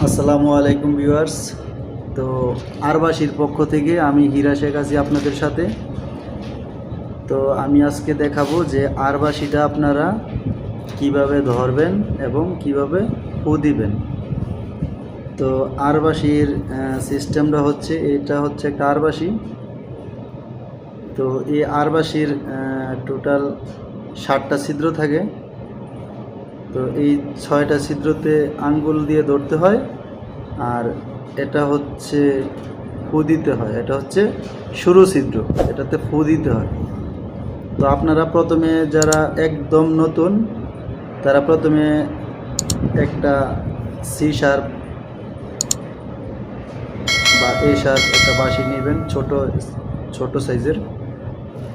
আসসালামু আলাইকুম ভিউয়ার্স। তো আরবাসীর পক্ষ থেকে আমি হীরা শেখ আছি আপনাদের সাথে। তো আমি আজকে দেখাবো যে আরবাসীটা আপনারা কিভাবে ধরবেন এবং কিভাবে ফু দিবেন। তো আরবাসীর সিস্টেমটা হচ্ছে, এটা হচ্ছে একটা আরবাসী। তো এই আরবাসীর টোটাল 7টা ছিদ্র থাকে। তো এই 6টা ছিদ্রতে আঙ্গুল দিয়ে ধরতে হয়, আর এটা হচ্ছে ফু দিতে হয়। এটা হচ্ছে শুরু ছিদ্র, এটাতে ফু দিতে হয়। তো আপনারা প্রথমে যারা একদম নতুন, তারা প্রথমে একটা সি শার্প বা এ শার্প একটা বাঁশি নেবেন, ছোট সাইজের।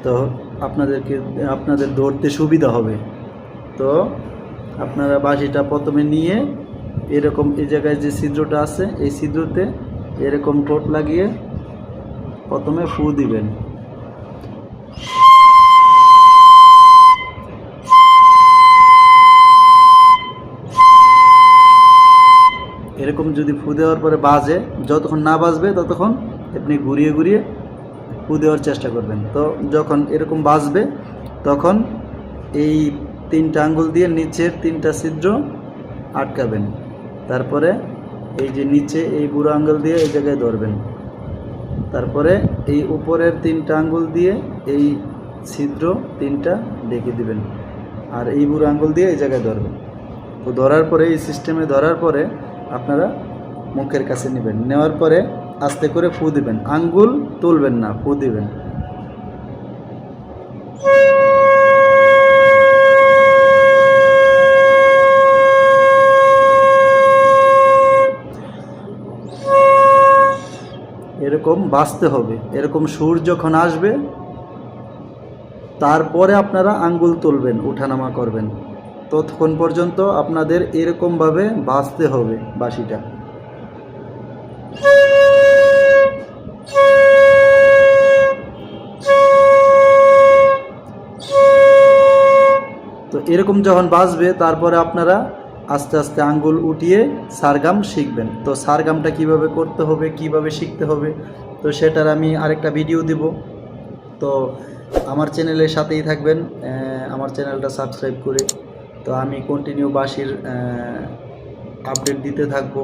তো আপনাদের ধরতে সুবিধা হবে। তো আপনারা বাঁশিটা প্রথমে নিয়ে এরকম এই জায়গায় যে ছিদ্রটা আছে, এই ছিদ্রতে এরকম টোট লাগিয়ে প্রথমে ফু দিবেন। এরকম যদি ফু দেওয়ার পরে বাজে, যতক্ষণ না বাজবে ততক্ষণ আপনি ঘুরিয়ে ঘুরিয়ে ফু দেওয়ার চেষ্টা করবেন। তো যখন এরকম বাজবে তখন এই 3টা আঙ্গুল দিয়ে নিচের 3টা ছিদ্র আটকাবেন। তারপরে এই যে নিচে এই বুড়ো আঙ্গুল দিয়ে এই জায়গায় ধরবেন। তারপরে এই উপরের 3টা আঙ্গুল দিয়ে এই ছিদ্র 3টা ডেকে দিবেন, আর এই বুড়ো আঙ্গুল দিয়ে এই জায়গায় ধরবেন। তো ধরার পরে এই সিস্টেমে ধরার পরে আপনারা মুখের কাছে নেবেন। নেওয়ার পরে আস্তে করে ফু দিবেন, আঙ্গুল তুলবেন না, ফু দিবেন। এরকম বাজতে হবে। এরকম সুর যখন আসবে তারপরে আপনারা আঙ্গুল তুলবেন, উঠানামা করবেন। ততক্ষণ পর্যন্ত আপনাদের এরকমভাবে বাজতে হবে বাঁশিটা। তো এরকম যখন বাজবে তারপরে আপনারা আস্তে আস্তে আঙ্গুল উঠিয়ে সারগাম শিখবেন। তো সারগামটা কিভাবে করতে হবে, কিভাবে শিখতে হবে, তো সেটার আমি আরেকটা ভিডিও দেব। তো আমার চ্যানেলের সাথেই থাকবেন, আমার চ্যানেলটা সাবস্ক্রাইব করে। তো আমি কন্টিনিউ বাঁশির আপডেট দিতে থাকবো,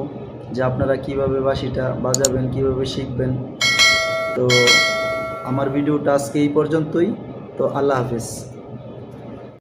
যে আপনারা কিভাবে বাঁশিটা বাজাবেন, কিভাবে শিখবেন। তো আমার ভিডিওটা আজকে এই পর্যন্তই। তো আল্লাহ হাফেজ।